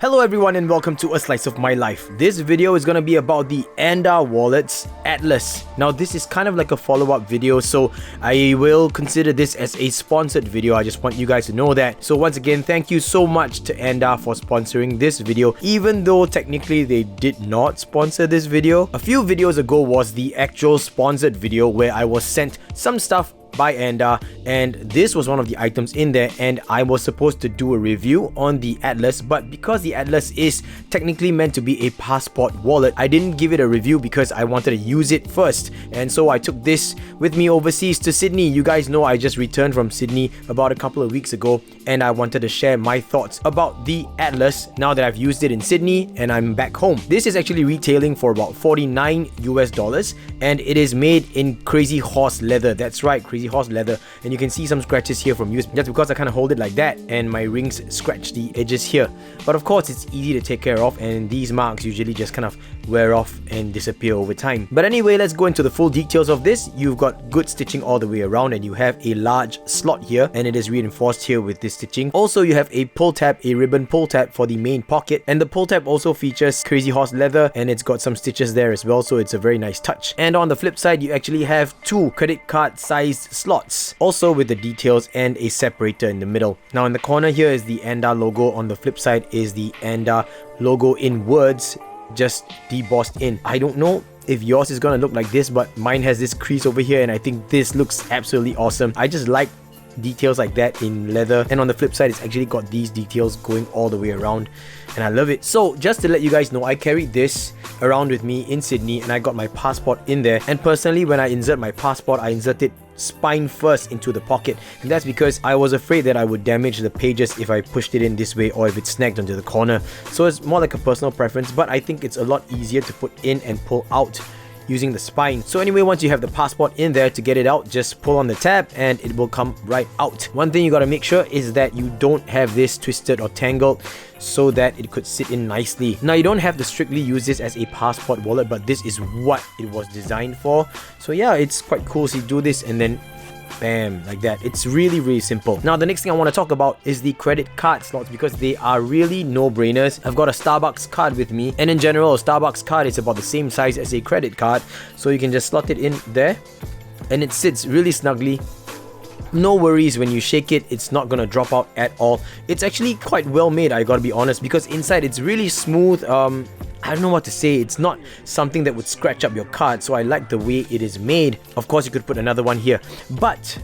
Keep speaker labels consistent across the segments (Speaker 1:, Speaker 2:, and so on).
Speaker 1: Hello everyone and welcome to A Slice of My Life. This video is going to be about the Andar Wallets Atlas. Now this is kind of like a follow-up video, so I will consider this as a sponsored video. I just want you guys to know that. So once again, thank you so much to Andar for sponsoring this video, even though technically they did not sponsor this video. A few videos ago was the actual sponsored video where I was sent some stuff by Andar, and this was one of the items in there, and I was supposed to do a review on the Atlas, but because the Atlas is technically meant to be a passport wallet, I didn't give it a review because I wanted to use it first. And so I took this with me overseas to Sydney. You guys know I just returned from Sydney about a couple of weeks ago, and I wanted to share my thoughts about the Atlas now that I've used it in Sydney and I'm back home. This is actually retailing for about $49 US, and it is made in Crazy Horse leather. That's right, Crazy Horse leather, and you can see some scratches here from use. That's because I kind of hold it like that and my rings scratch the edges here, but of course it's easy to take care of, and these marks usually just kind of wear off and disappear over time. But anyway, let's go into the full details of this. You've got good stitching all the way around, and you have a large slot here, and it is reinforced here with this stitching. Also, you have a pull tab, a ribbon pull tab for the main pocket, and the pull tab also features Crazy Horse leather, and it's got some stitches there as well, so it's a very nice touch. And on the flip side, you actually have two credit card sized slots, also with the details and a separator in the middle. Now in the corner here is the Andar logo, on the flip side is the Andar logo in words, just debossed in. I don't know if yours is gonna look like this, but mine has this crease over here, and I think this looks absolutely awesome. I just like details like that in leather, and on the flip side it's actually got these details going all the way around, and I love it. So just to let you guys know, I carried this around with me in Sydney, and I got my passport in there, and personally when I insert my passport, I insert it spine first into the pocket, and that's because I was afraid that I would damage the pages if I pushed it in this way or if it snagged onto the corner. So it's more like a personal preference, but I think it's a lot easier to put in and pull out using the spine. So anyway, once you have the passport in there, to get it out, just pull on the tab and it will come right out. One thing you got to make sure is that you don't have this twisted or tangled, so that it could sit in nicely. Now you don't have to strictly use this as a passport wallet, but this is what it was designed for. So yeah, it's quite cool. So you do this and then bam, like that. It's really simple. Now the next thing I want to talk about is the credit card slots, because they are really no-brainers. I've got a Starbucks card with me, and in general a Starbucks card is about the same size as a credit card, so you can just slot it in there and it sits really snugly. No worries, when you shake it, it's not gonna drop out at all. It's actually quite well made, I gotta be honest, because inside it's really smooth. I don't know what to say. It's not something that would scratch up your card, so I like the way it is made. Of course, you could put another one here, but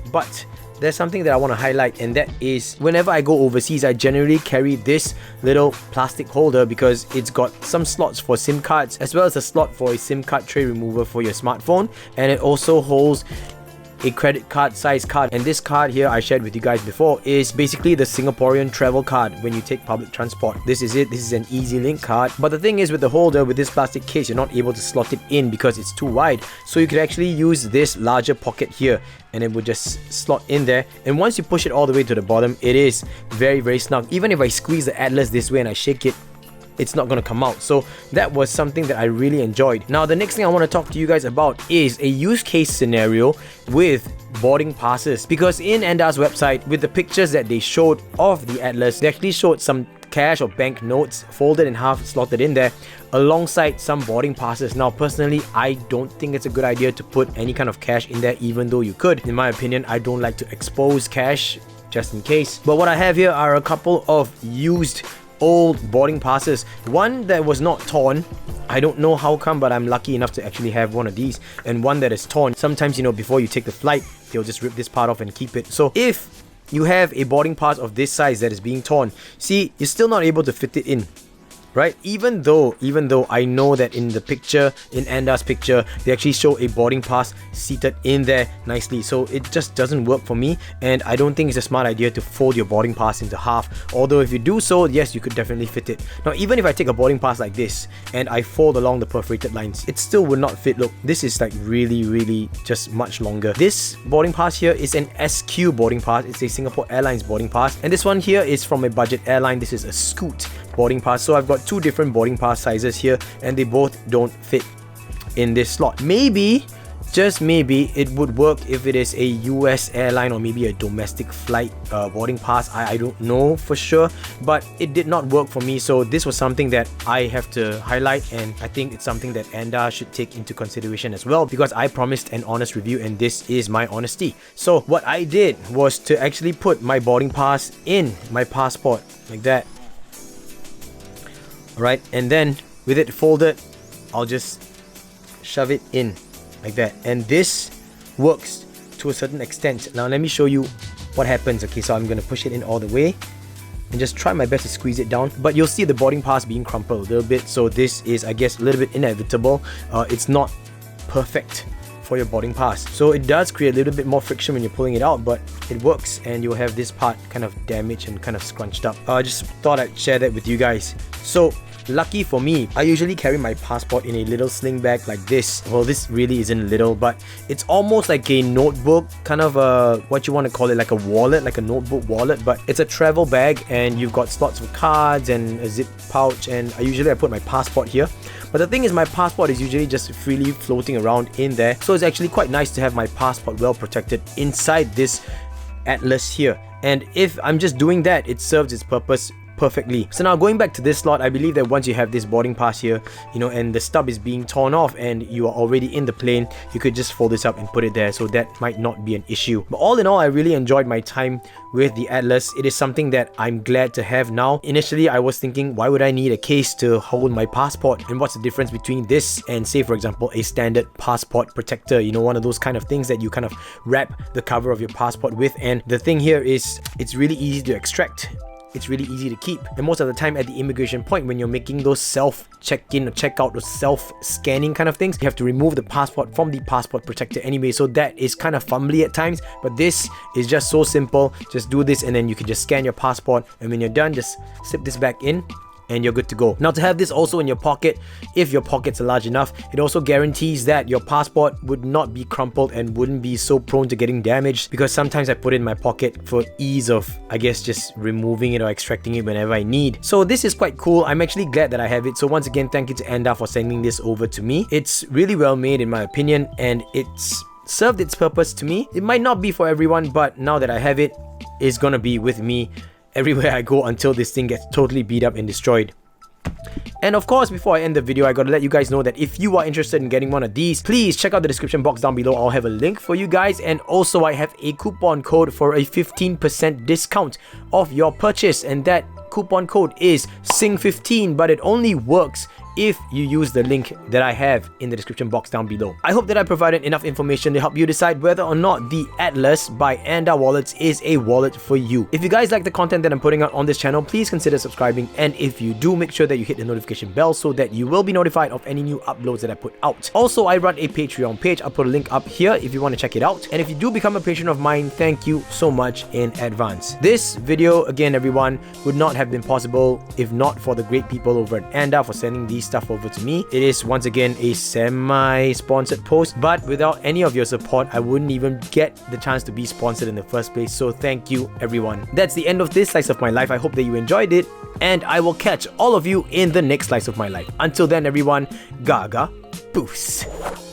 Speaker 1: there's something that I want to highlight, and that is whenever I go overseas, I generally carry this little plastic holder because it's got some slots for SIM cards, as well as a slot for a SIM card tray remover for your smartphone, and it also holds a credit card size card. And this card here I shared with you guys before is basically the Singaporean travel card when you take public transport. This is it. This is an EZ-Link card, but the thing is, with the holder, with this plastic case, you're not able to slot it in because it's too wide, so you could actually use this larger pocket here and it would just slot in there, and once you push it all the way to the bottom, it is very snug. Even if I squeeze the Atlas this way and I shake it, it's not going to come out. So that was something that I really enjoyed. Now the next thing I want to talk to you guys about is a use case scenario with boarding passes, because in Andar's website, with the pictures that they showed of the Atlas, they actually showed some cash or bank notes folded in half, slotted in there, alongside some boarding passes. Now personally, I don't think it's a good idea to put any kind of cash in there, even though you could. In my opinion, I don't like to expose cash just in case. But what I have here are a couple of used old boarding passes. One that was not torn, I don't know how come, but I'm lucky enough to actually have one of these, and one that is torn. Sometimes, you know, before you take the flight, they'll just rip this part off and keep it. So if you have a boarding pass of this size that is being torn, see, you're still not able to fit it in, right? Even though I know that in the picture, in Andar's picture, they actually show a boarding pass seated in there nicely. So it just doesn't work for me, and I don't think it's a smart idea to fold your boarding pass into half. Although if you do so, yes, you could definitely fit it. Now even if I take a boarding pass like this and I fold along the perforated lines, it still would not fit. Look, this is like really just much longer. This boarding pass here is an SQ boarding pass. It's a Singapore Airlines boarding pass, and this one here is from a budget airline. This is a Scoot boarding pass. So I've got two different boarding pass sizes here, and they both don't fit in this slot. Maybe just maybe it would work if it is a US airline or maybe a domestic flight boarding pass. I don't know for sure, but it did not work for me. So this was something that I have to highlight, and I think it's something that Andar should take into consideration as well, because I promised an honest review and this is my honesty. So what I did was to actually put my boarding pass in my passport like that. Alright, and then with it folded, I'll just shove it in like that, and this works to a certain extent. Now let me show you what happens. Okay, so I'm gonna push it in all the way and just try my best to squeeze it down, but you'll see the boarding pass being crumpled a little bit, so this is, I guess, a little bit inevitable. It's not perfect for your boarding pass, so it does create a little bit more friction when you're pulling it out, but it works, and you'll have this part kind of damaged and kind of scrunched up. I just thought I'd share that with you guys. So lucky for me, I usually carry my passport in a little sling bag like this. Well, this really isn't little, but it's almost like a notebook, kind of what you want to call it, like a wallet, like a notebook wallet, but it's a travel bag, and you've got slots for cards and a zip pouch, and I put my passport here. But the thing is, my passport is usually just freely floating around in there, so it's actually quite nice to have my passport well protected inside this atlas here. And if I'm just doing that, it serves its purpose perfectly. So now going back to this slot, I believe that once you have this boarding pass here, and the stub is being torn off and you are already in the plane, you could just fold this up and put it there, so that might not be an issue. But all in all, I really enjoyed my time with the Atlas. It is something that I'm glad to have now. Initially, I was thinking, why would I need a case to hold my passport? And what's the difference between this and, say, for example, a standard passport protector? One of those kind of things that you kind of wrap the cover of your passport with. And the thing here is, it's really easy to extract. It's really easy to keep, and most of the time at the immigration point, when you're making those self check-in or check-out or self-scanning kind of things, you have to remove the passport from the passport protector anyway, so that is kind of fumbly at times. But this is just so simple. Just do this, and then you can just scan your passport, and when you're done, just slip this back in and you're good to go. Now, to have this also in your pocket, if your pockets are large enough, it also guarantees that your passport would not be crumpled and wouldn't be so prone to getting damaged, because sometimes I put it in my pocket for ease of, I guess, just removing it or extracting it whenever I need. So this is quite cool. I'm actually glad that I have it. So once again, thank you to Andar for sending this over to me. It's really well made in my opinion, and it's served its purpose to me. It might not be for everyone, but now that I have it, it's gonna be with me everywhere I go until this thing gets totally beat up and destroyed. And of course, before I end the video, I gotta let you guys know that if you are interested in getting one of these, please check out the description box down below. I'll have a link for you guys, and also I have a coupon code for a 15% discount off your purchase, and that coupon code is SING15, but it only works if you use the link that I have in the description box down below. I hope that I provided enough information to help you decide whether or not the Atlas by Andar Wallets is a wallet for you. If you guys like the content that I'm putting out on this channel, please consider subscribing, and if you do, make sure that you hit the notification bell so that you will be notified of any new uploads that I put out. Also, I run a Patreon page. I'll put a link up here if you want to check it out, and if you do become a patron of mine, thank you so much in advance. This video, again everyone, would not have been possible if not for the great people over at Andar for sending these stuff over to me. It is once again a semi-sponsored post, but without any of your support, I wouldn't even get the chance to be sponsored in the first place. So thank you everyone. That's the end of this slice of my life. I hope that you enjoyed it, and I will catch all of you in the next slice of my life. Until then everyone, GAGA BUCE.